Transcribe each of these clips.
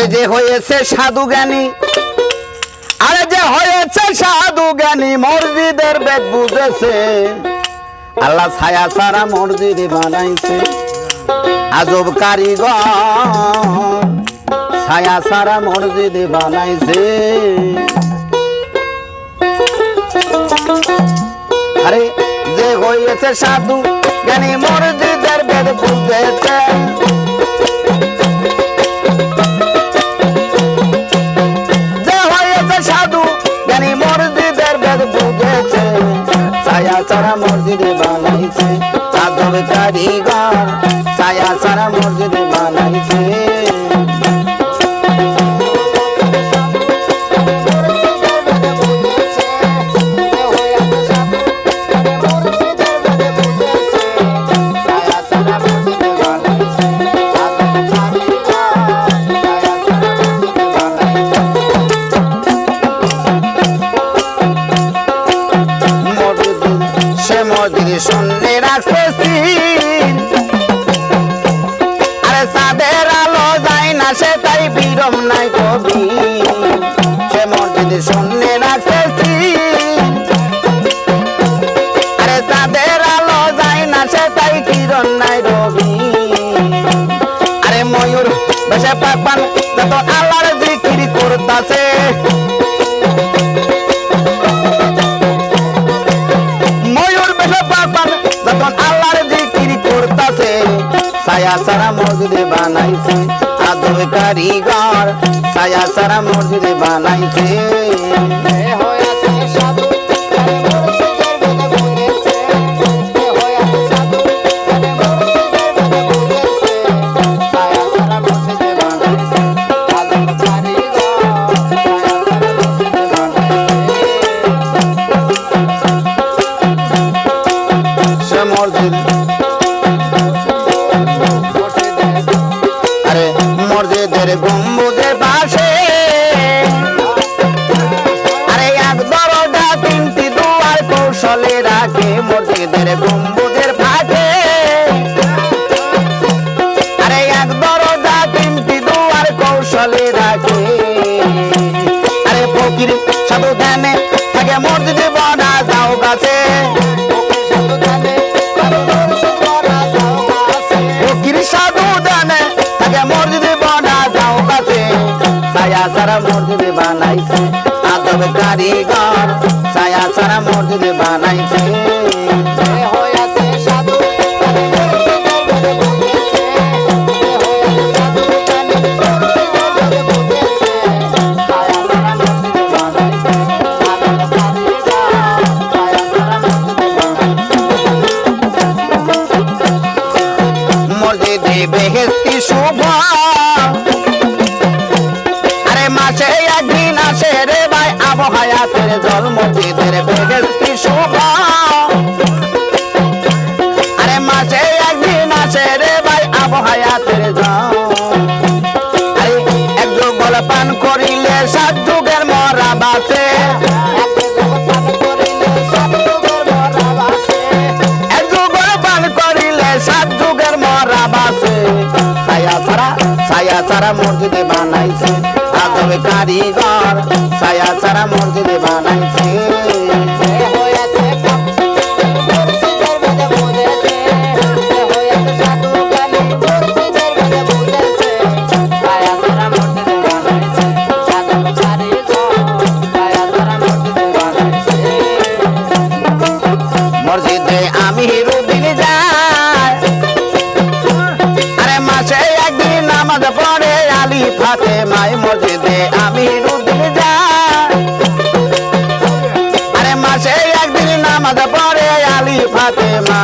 আরে যে হয়েছে সাধু জ্ঞানী, আরে যে হয়েছে সাধু জ্ঞানী মসজিদের বেদ বুঝেছে। আল্লাহ ছায়া সারা মসজিদ বানাইছে, আজব কারিগর ছায়া সারা মসজিদ বানাইছে। আরে যে হয়েছে সাধু জ্ঞানী মসজিদের বেদ বুঝেছে। যে হয়েছে সাধু জ্ঞানী মসজিদের বেদ বুঝেছে, ছায়া সারা মসজিদ বানাইছে, আজব কারিগর ছায়া সারা মসজিদ বানাইছে। শুনলে রাখছি আরে চাঁদের আলো যায় না সে তাই বিরম নাই কবি। সে মসজিদ শুনলে রাখছি আরে চাঁদের আলো যায় না সে তাই কিরণ নাই রবি। আরে ময়ূর বেশে পাকপান যত আল্লাহর জিকির করতাছে, ছায়া সারা মসজিদ বানাইছে, আজব কারিগর ছায়া সারা মসজিদ বানাইছে। মসজিদের গম্বুজের পাশে আরে এক দরজা তিনটি দুয়ার কৌশলে রাখে। মসজিদের গম্বুজের পাশে আরে এক দরজা তিনটি দুয়ার কৌশলে রাখে। আরে ফকির সাধু ধ্যানে থাকে মসজিদে বনা যাও গাছে, ফকির সাধু ধ্যানে থাকে মসজিদে বনা যাও গাছে। ছায়া সারা মসজিদ বানাইছে, আজব কারিগর ছায়া সারা মসজিদ বানাইছে। মসজিদে বেহেশতি শুভ আরে মাসে একদিন আসে রে ভাই আবহায়াতের জল। মসজিদের বেহেশতি শুভ আরে মাসে একদিন আসে রে ভাই আবহায়াতের জল। আরে এক যুগল পান করিলে 7 যুগের মরা বাঁচে, এক যুগল পান করিলে 7 যুগের মরা বাঁচে। ছায়া সারা মসজিদে বানাইছে, আজব কারিগর ছায়া সারা মসজিদে বানাইছে। মসজিদে আমিরুদ্দিন যায় আরে মাসে একদিন নামাজ পড়ে আলী ফাতেমায়। মসজিদে আমিরুদ্দিন যায় আরে মাসে একদিন নামাজ পড়ে আলী ফাতেমা।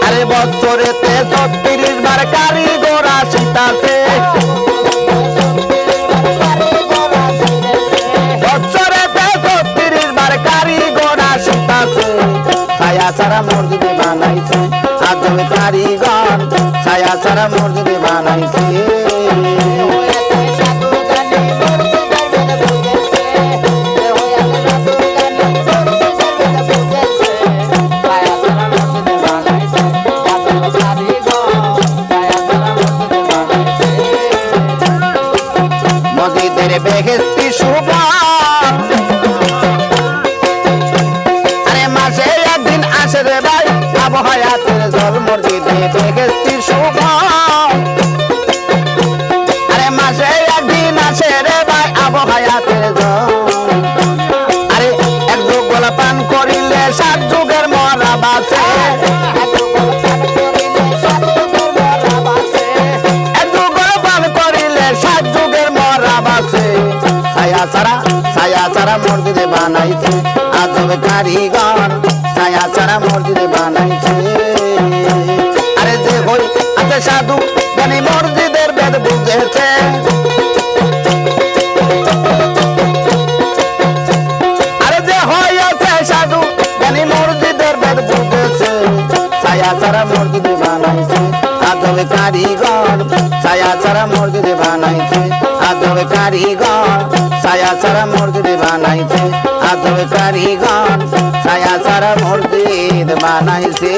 আরে বছরেতে 36 বার কারিগর আসিতাছে, বছরেতে 36 বার কারিগর আসিতাছে। ছায়া সারা মসজিদে বানাইছে, আজব কারিগর ছায়া সারা মসজিদে বানাইছে। মসজিদে বেহেশতি সুগম আরে মাসে একদিন আসে রে ভাই আবু হায়াতের জন আরে এক যুগল পান করিলে 7 যুগের মরা বাঁচে এক যুগল পান করিলে 7 যুগের মরা বাঁচে ছায়া ছাড়া মসজিদে বানাইছে আজব কারিগর ছায়া ছাড়া মসজিদে বানাইছে আরে যে হই আছে সাধু জ্ঞানী মসজিদের বেদ বুঝেছে আরে যে হই আছে সাধু জ্ঞানী মসজিদের বেদ বুঝেছে ছায়া ছাড়া মসজিদে বানাইছে আজব কারিগর ছায়া ছাড়া মসজিদে বানাইছে আজব কারিগর ছায়া ছাড়া মসজিদ বানাইছে আজব কারিগর ছায়া ছাড়া মসজিদ বানাইছে